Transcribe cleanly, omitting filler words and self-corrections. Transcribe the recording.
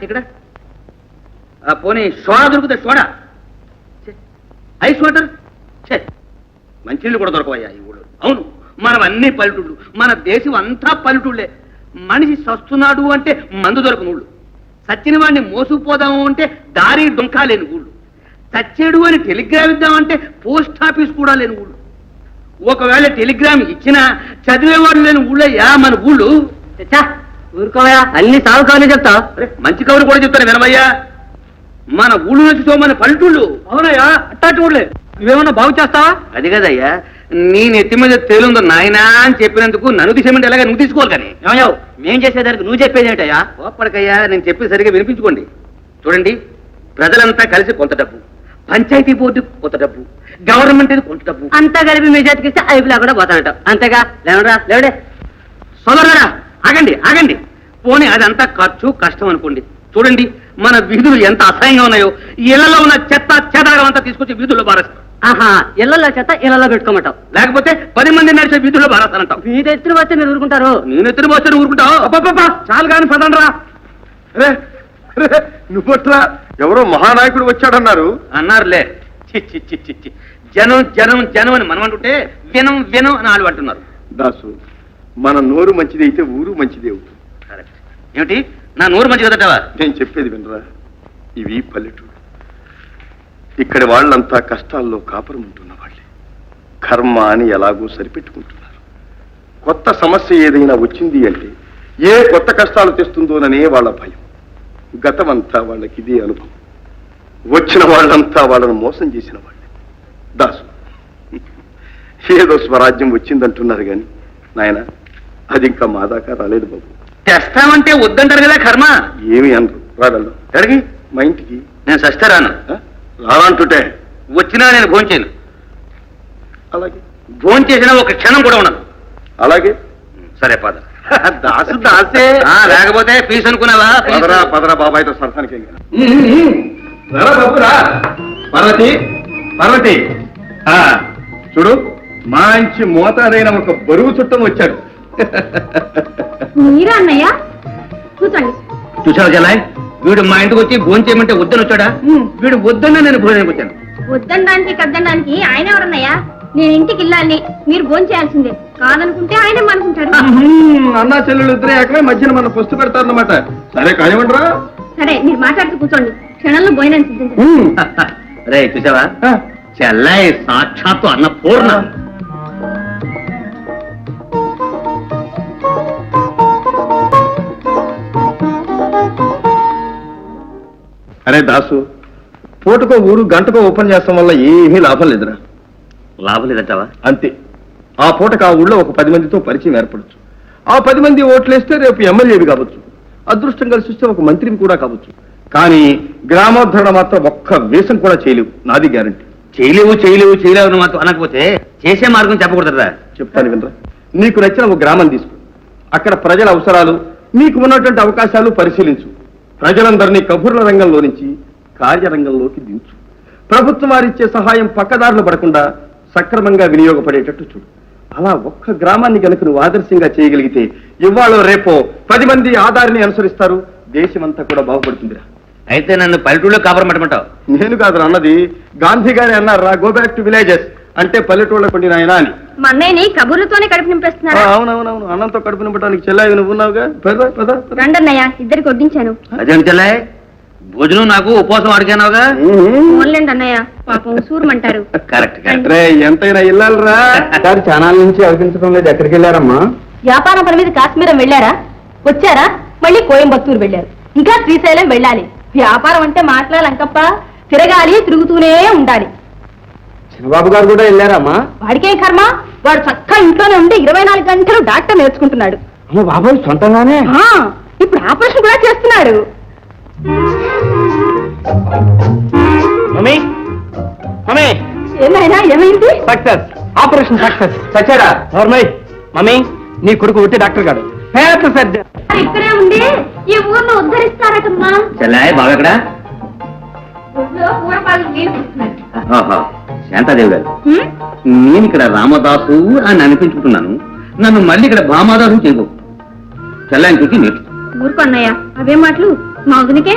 ఇక్కడ పోనీ సోడా దొరుకుతుంది, సోడా, ఐస్ వాటర్, మంచినీళ్ళు కూడా దొరకవయ్యా ఈ ఊళ్ళో. అవును, మనం అన్ని పల్లెటూళ్ళు, మన దేశం అంతా పల్లెటూళ్ళే. మనిషి సస్తున్నాడు అంటే మందు దొరకని ఊళ్ళు, సచ్చిన వాడిని మోసుకుపోదాము అంటే దారి డొంకా లేని ఊళ్ళు, చచ్చేడు అని టెలిగ్రామ్ ఇద్దామంటే పోస్ట్ ఆఫీస్ కూడా లేని ఊళ్ళు, ఒకవేళ టెలిగ్రామ్ ఇచ్చినా చదివేవాడు లేని ఊళ్ళయ్యా మన ఊళ్ళు. ఊరుకోవయా, అన్ని సాగు కవర్లు చెప్తా. మంచి కబురు కూడా చెప్తాను వినమయ్యా. మన ఊళ్ళు నుంచి మన పల్లెటూళ్ళు. అవునయ్యా, అట్టాటి ఊళ్ళే. నువ్వేమన్నా బాగు చేస్తావా? అది కదయ్యా, నీ నెత్తి మీద తేలుందో నాయనా అని చెప్పినందుకు నన్ను తీసేమంటే ఎలాగా నువ్వు తీసుకోవాలి. కానీ ఏమయ్యావు, మేం చేసేదానికి నువ్వు చెప్పేది ఏంటయ్యా? ఓపడకయ్యా, నేను చెప్పి సరిగా వినిపించుకోండి. చూడండి, ప్రజలంతా కలిసి కొంత డబ్బు, పంచాయతీ బోర్డు కొంత డబ్బు, గవర్నమెంట్ కొంత డబ్బు అంతా కలిపి మీ చేతికి ఇస్తే ఐపులా కూడా పోతానట. అంతేగా? లేవరా లేవడే. సోదరులారా, ఆగండి ఆగండి. పోనీ అదంతా ఖర్చు కష్టం అనుకోండి. చూడండి, మన వీధులు ఎంత అసహ్యంగా ఉన్నాయో. ఇళ్లలో ఉన్న చెత్త చెదారం అంతా తీసుకొచ్చి వీధుల్లో బారేస్తాం. ఆహా, ఇళ్లలో చెత్త ఇళ్లలో పెట్టుకోమంటావు, లేకపోతే 10 మంది నడిచే వీధుల్లో బారేస్తానంటావు. వీధి ఎత్తున వస్తే మీరు ఊరుకుంటారు? నేను ఎత్తున పోస్తే ఊరుకుంటావు? చాలు కాని పదండ్రా. నువ్వట్లా ఎవరో మహానాయకుడు వచ్చాడన్నారు. అన్నారులే. చి చి చి చి చి. జనం జనం జనం అని మనం అంటుంటే వినం వినం అని వాళ్ళు అంటున్నారు. దాసు, మన నోరు మంచిది అయితే ఊరు మంచిది అవుతుంది. కరెక్ట్. ఏమిటి నా నోరు మంచి కదటవా? నేను చెప్పేది వినరా, ఇవి పల్లెటూరు. ఇక్కడి వాళ్ళంతా కష్టాల్లో కాపురం ఉంటున్న వాళ్ళే. కర్మ అని ఎలాగో సరిపెట్టుకుంటున్నారు. కొత్త సమస్య ఏదైనా వచ్చింది అంటే ఏ కొత్త కష్టాలు తెస్తుందోననే వాళ్ళ భయం. గతమంతా వాళ్ళకి ఇదే అనుభవం. వచ్చిన వాళ్ళంతా వాళ్ళను మోసం చేసిన వాళ్ళే. దాసు, ఏదో స్వరాజ్యం వచ్చిందంటున్నారు కానీ నాయన, అది ఇంకా మా దాకా రాలేదు బాబు. తెస్తామంటే వద్దంటారు కదా కర్మ. ఏమి అనరు. రాగలరు అడిగి మా ఇంటికి. నేను సస్తే రాను. రానంటుంటే వచ్చినా నేను భోంచేయను. అలాగే. భోంచేసినా ఒక క్షణం కూడా ఉండదు. అలాగే. సరే పద. దాసు దాసే. లేకపోతే ఫీజు అనుకున్నావా? పదరా పదరా బాబాయ్తో సరసానికి. పార్వతి, పార్వతి, చూడు, మంచి మోతాదైన ఒక బరువు చుట్టం వచ్చాడు. మీరా అన్నయ్య? కూర్చోండి. చూసావు జలాయ్, వీడు మా ఇంటికి వచ్చి భోజనం చేయమంటే వద్దని వచ్చాడా? వీడు వద్దన్నా నేను భోజనానికి వచ్చాను. వద్దనడానికి కద్దనడానికి ఆయన ఎవరన్నయ్యా? నేను ఇంటికి వెళ్ళాలి, మీరు భోజనం చేయాల్సిందే. కాదనుకుంటే ఆయనే అనుకుంటారు. అన్నా చెల్లెలు ఇద్దరే ఏకమే మధ్యన మన పొస్తు పెడతారన్నమాట. సరే కానివ్వండిరా. సరే, మీరు మాట్లాడుతూ కూర్చోండి, క్షణంలో భోజనం సిద్ధించండి. రే చూసావా, చెల్లాయి సాక్షాత్తు అన్న పూర్ణ. అరే దాసు, పూటకో ఊరు గంటకో ఓపెన్ చేస్తాం వల్ల ఏమీ లాభం లేదురా. లాభం లేదంటావా? అంతే. ఆ పూటకు ఆ ఊళ్ళో ఒక 10 మందితో పరిచయం ఏర్పడచ్చు. ఆ 10 మంది ఓట్లేస్తే రేపు ఎమ్మెల్యేవి కావచ్చు, అదృష్టం కలిసి వస్తే ఒక మంత్రిని కూడా కావచ్చు. కానీ గ్రామోద్ధరణ మాత్రం ఒక్క వేషం కూడా చేయలేవు, నాది గ్యారంటీ. చేయలేవు చేయలేవు చేయలేవు అని మాత్రం అనకపోతే చేసే మార్గం చెప్పకూడదురా. చెప్తాను వినరా. నీకు నచ్చిన ఒక గ్రామం తీసుకో, అక్కడ ప్రజల అవసరాలు, నీకు ఉన్నటువంటి అవకాశాలు పరిశీలించు. ప్రజలందరినీ కబుర్ల రంగంలో నుంచి కార్యరంగంలోకి దించు. ప్రభుత్వం వారిచ్చే సహాయం పక్కదారులు పడకుండా సక్రమంగా వినియోగపడేటట్టు చూడు. అలా ఒక్క గ్రామాన్ని కనుక నువ్వు ఆదర్శంగా చేయగలిగితే ఇవాళ రేపో 10 మంది ఆధారిని అనుసరిస్తారు, దేశమంతా కూడా బాగుపడుతుందిరా. అయితే నన్ను పల్లెటూళ్ళలో కాపురం పెట్టమంటావు? నేను కాదు అన్నది, గాంధీ గారి అన్నారా, గో బ్యాక్ టు విలేజెస్ అంటే పల్లెటూళ్ళ కొండి నాయన అని. మా అన్నయ్యని కబుర్లతోనే కడుపు నింపేస్తున్నారా? అవునవునవును, అన్నంతో కడుపు నింపడానికి చెల్లాయి నువ్వు ఉన్నావుగా. రండి అన్నయ్య, ఇద్దరికి వడ్డించాను. అదేం చెల్లాయి, భోజనం నాకు ఉపవాసం అడిగానావుగా. ఓన్లేండి అన్నయ్య, పాపం సూరమంటారు. కరెక్ట్. ఎంతైనా ఇల్లాలరా. సార్ ఛానల్ నుంచి అనిపించడం లేదు, ఎక్కడికి వెళ్ళారమ్మా? వ్యాపారం పని మీద కాశ్మీరం వెళ్ళారా? వచ్చారా? మళ్ళీ కోయంబత్తూరు వెళ్ళారు, ఇంకా శ్రీశైలం వెళ్ళాలి. వ్యాపారం అంటే మాట్లాడాలంకప్ప, తిరగాలి, తిరుగుతూనే ఉండాలి. చిన్నబాబు గారు కూడా వెళ్ళారమ్మా? వాడికేం కర్మ, వాడు చక్కగా ఇంట్లోనే ఉండి 24 గంటలు డాక్టర్ నేర్చుకుంటున్నాడు. బాబాయ్ సొంతంగానే? ఇప్పుడు ఆపరేషన్ కూడా చేస్తున్నాడు. మమ్మీ, మమ్మీ, ఏమైనా ఏమైంది? Success, operation success. సచ్చారా? మమ్మీ, నీ కొడుకు ఒట్టి డాక్టర్ గారు, పేద సర్జన్. ఇక్కడే ఉండి ఈ ఊర్లో ఉద్ధరిస్తారటమ్మా. చెల్లాయి బాగా ఎక్కడ? శాంతాదేవి గారు, నేను ఇక్కడ రామదాసు అని అనిపించుకుంటున్నాను, నన్ను మళ్ళీ ఇక్కడ భామాదాసు చేయకు. చెల్లాయిని చూసి నేర్చు. ఊరుకో అన్నయ్య, అవే మాటలు. మా వదినకే